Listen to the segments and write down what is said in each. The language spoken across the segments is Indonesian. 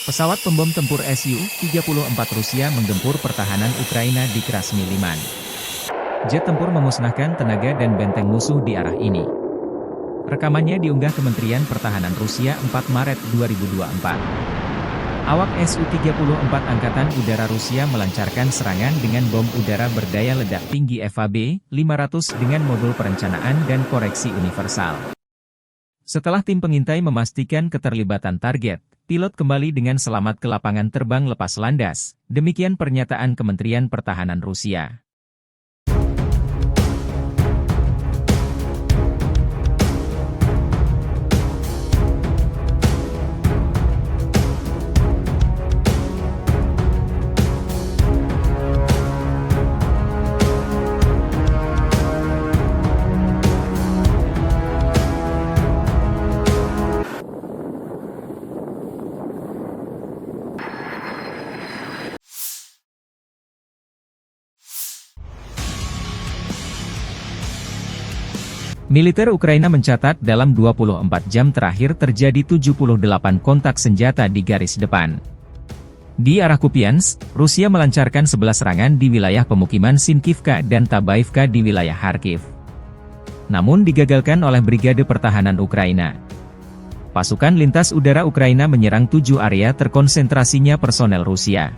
Pesawat pembom tempur Su-34 Rusia menggempur pertahanan Ukraina di Krasny Liman. Jet tempur memusnahkan tenaga dan benteng musuh di arah ini. Rekamannya diunggah Kementerian Pertahanan Rusia 4 Maret 2024. Awak Su-34 Angkatan Udara Rusia melancarkan serangan dengan bom udara berdaya ledak tinggi FAB-500 dengan modul perencanaan dan koreksi universal. Setelah tim pengintai memastikan keterlibatan target, pilot kembali dengan selamat ke lapangan terbang lepas landas. Demikian pernyataan Kementerian Pertahanan Rusia. Militer Ukraina mencatat dalam 24 jam terakhir terjadi 78 kontak senjata di garis depan. Di arah Kupiansk, Rusia melancarkan 11 serangan di wilayah pemukiman Sinkivka dan Tabaivka di wilayah Kharkiv. Namun digagalkan oleh Brigade Pertahanan Ukraina. Pasukan lintas udara Ukraina menyerang 7 area terkonsentrasinya personel Rusia.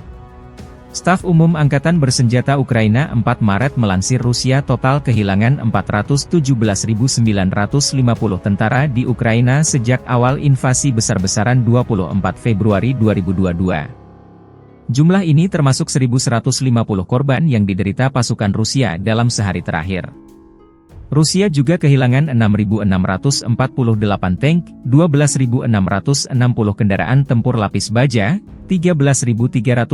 Staf Umum Angkatan Bersenjata Ukraina 4 Maret melansir Rusia total kehilangan 417.950 tentara di Ukraina sejak awal invasi besar-besaran 24 Februari 2022. Jumlah ini termasuk 1.150 korban yang diderita pasukan Rusia dalam sehari terakhir. Rusia juga kehilangan 6.648 tank, 12.660 kendaraan tempur lapis baja, 13.374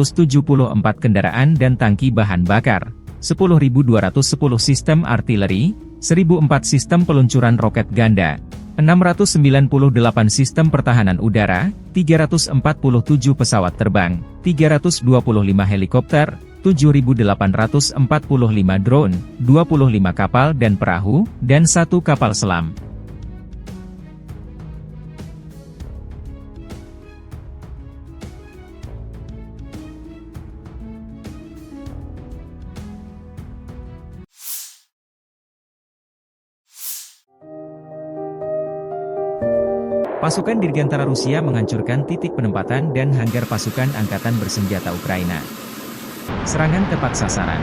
kendaraan dan tangki bahan bakar, 10.210 sistem artileri, 1.004 sistem peluncuran roket ganda, 698 sistem pertahanan udara, 347 pesawat terbang, 325 helikopter, 7.845 drone, 25 kapal dan perahu, dan 1 kapal selam. Pasukan Dirgantara Rusia menghancurkan titik penempatan dan hanggar pasukan angkatan bersenjata Ukraina. Serangan tepat sasaran.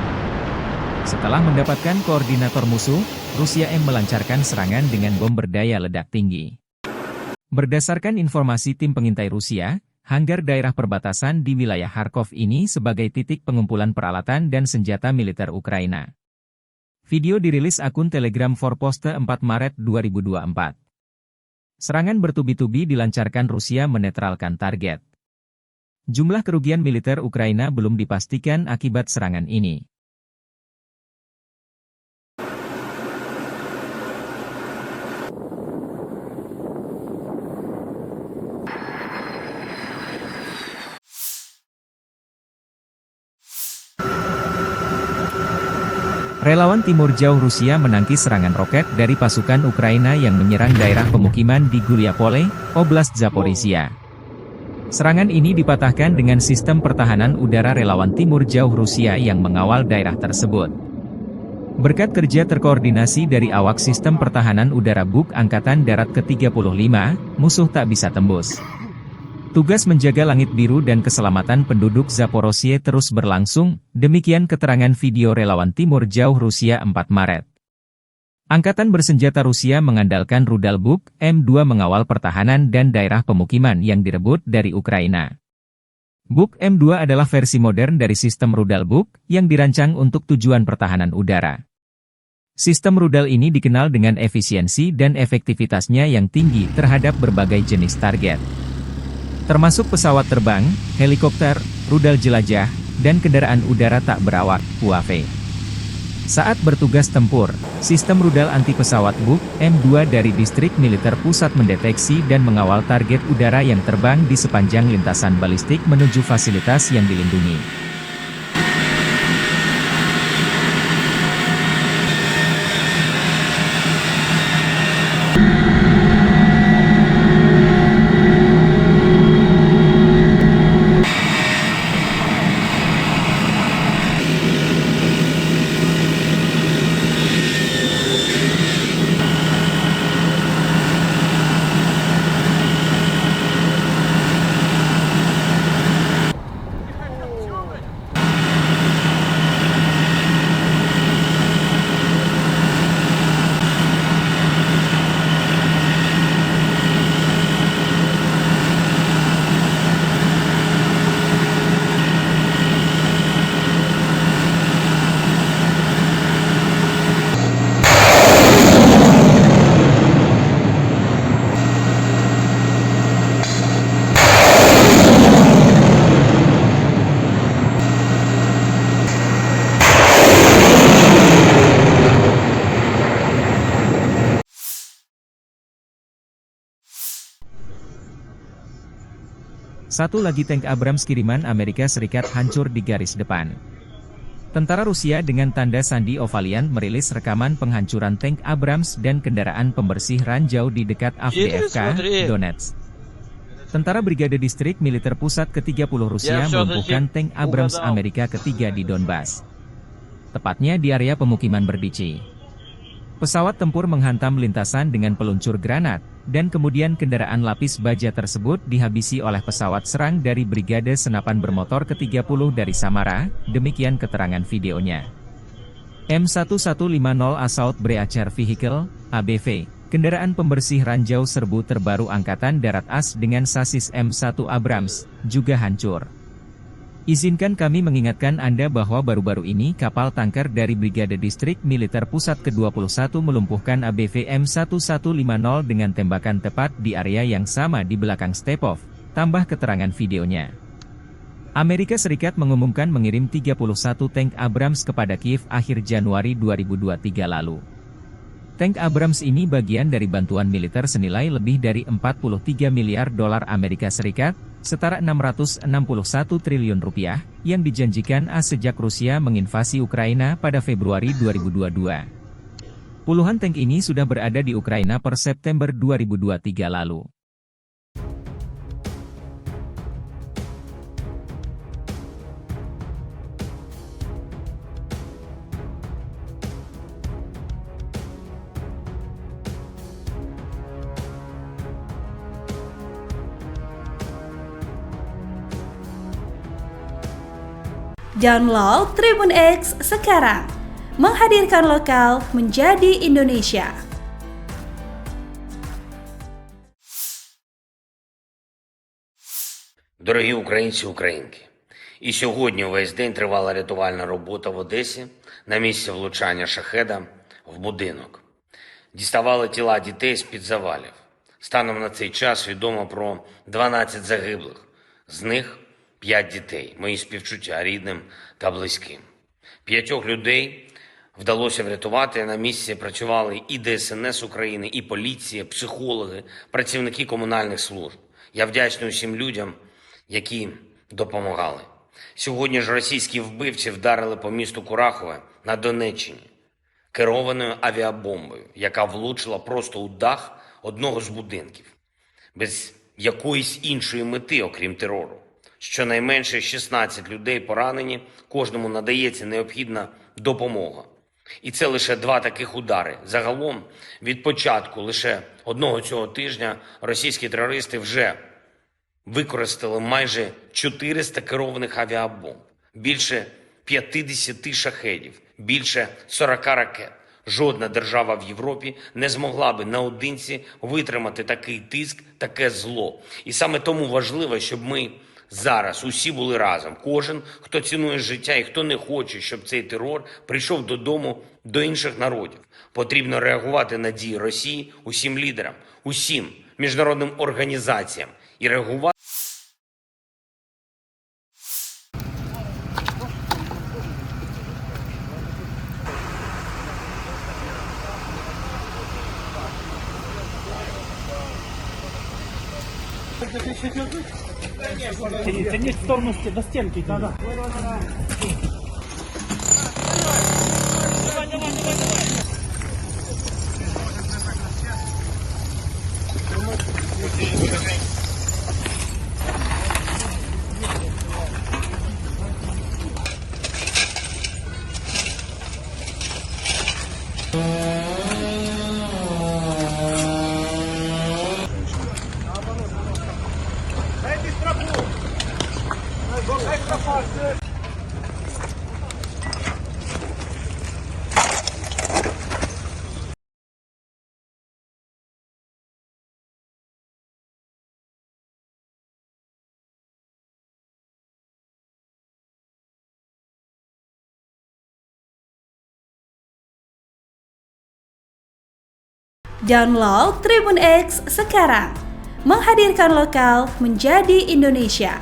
Setelah mendapatkan koordinator musuh, Rusia melancarkan serangan dengan bom berdaya ledak tinggi. Berdasarkan informasi tim pengintai Rusia, hanggar daerah perbatasan di wilayah Kharkov ini sebagai titik pengumpulan peralatan dan senjata militer Ukraina. Video dirilis akun Telegram Forposte 4 Maret 2024. Serangan bertubi-tubi dilancarkan Rusia menetralkan target. Jumlah kerugian militer Ukraina belum dipastikan akibat serangan ini. Relawan Timur Jauh Rusia menangkis serangan roket dari pasukan Ukraina yang menyerang daerah pemukiman di Guryapole, Oblast Zaporizhia. Serangan ini dipatahkan dengan sistem pertahanan udara relawan Timur Jauh Rusia yang mengawal daerah tersebut. Berkat kerja terkoordinasi dari awak sistem pertahanan udara BUK Angkatan Darat ke-35, musuh tak bisa tembus. Tugas menjaga langit biru dan keselamatan penduduk Zaporozhye terus berlangsung, demikian keterangan video relawan Timur Jauh Rusia 4 Maret. Angkatan bersenjata Rusia mengandalkan rudal BUK M2 mengawal pertahanan dan daerah pemukiman yang direbut dari Ukraina. BUK M2 adalah versi modern dari sistem rudal BUK yang dirancang untuk tujuan pertahanan udara. Sistem rudal ini dikenal dengan efisiensi dan efektivitasnya yang tinggi terhadap berbagai jenis target, termasuk pesawat terbang, helikopter, rudal jelajah, dan kendaraan udara tak berawak (UAV). Saat bertugas tempur, sistem rudal anti-pesawat BUK M2 dari Distrik Militer Pusat mendeteksi dan mengawal target udara yang terbang di sepanjang lintasan balistik menuju fasilitas yang dilindungi. Satu lagi tank Abrams kiriman Amerika Serikat hancur di garis depan. Tentara Rusia dengan tanda sandi Ovalian merilis rekaman penghancuran tank Abrams dan kendaraan pembersih ranjau di dekat Avdiivka, Donetsk. Tentara Brigade Distrik Militer Pusat ke-30 Rusia melumpuhkan tank Abrams Amerika ketiga di Donbas. Tepatnya di area pemukiman Berdichi. Pesawat tempur menghantam lintasan dengan peluncur granat, dan kemudian kendaraan lapis baja tersebut dihabisi oleh pesawat serang dari Brigade Senapan Bermotor ke-30 dari Samara, demikian keterangan videonya. M1150 Assault Breacher Vehicle, ABV, kendaraan pembersih ranjau serbu terbaru Angkatan Darat AS dengan sasis M1 Abrams, juga hancur. Izinkan kami mengingatkan Anda bahwa baru-baru ini kapal tanker dari Brigade Distrik Militer Pusat ke-21 melumpuhkan ABV M1150 dengan tembakan tepat di area yang sama di belakang Stepov, tambah keterangan videonya. Amerika Serikat mengumumkan mengirim 31 tank Abrams kepada Kiev akhir Januari 2023 lalu. Tank Abrams ini bagian dari bantuan militer senilai lebih dari 43 miliar dolar Amerika Serikat, setara 661 triliun rupiah, yang dijanjikan AS sejak Rusia menginvasi Ukraina pada Februari 2022. Puluhan tank ini sudah berada di Ukraina per September 2023 lalu. Download Tribun X sekarang, menghadirkan lokal menjadi Indonesia. Дорогі українці, українки, і сьогодні увесь день тривала рятувальна робота в Одесі на місці влучання шахеда в будинок. Діставали тіла дітей з-під завалів. Станом на цей час відомо про 12 загиблих, з них 5 дітей, мої співчуття рідним та близьким. 5 людей вдалося врятувати, на місці працювали і ДСНС України, і поліція, психологи, працівники комунальних служб. Я вдячний усім людям, які допомагали. Сьогодні ж російські вбивці вдарили по місту Курахове на Донеччині керованою авіабомбою, яка влучила просто у дах одного з будинків, без якоїсь іншої мети, окрім терору. Щонайменше 16 людей поранені, кожному надається необхідна допомога. І це лише 2 таких удари. Загалом, від початку лише одного цього тижня російські терористи вже використали майже 400 керованих авіабомб, більше 50 шахедів, більше 40 ракет. Жодна держава в Європі не змогла би наодинці витримати такий тиск, таке зло. І саме тому важливо, щоб ми зараз усі були разом. Кожен, хто цінує життя і хто не хоче, щоб цей терор прийшов додому до інших народів. Потрібно реагувати на дії Росії усім лідерам, усім міжнародним організаціям і реагувати. Тянись в сторону до стенки, да. Download Tribun X sekarang, menghadirkan lokal menjadi Indonesia.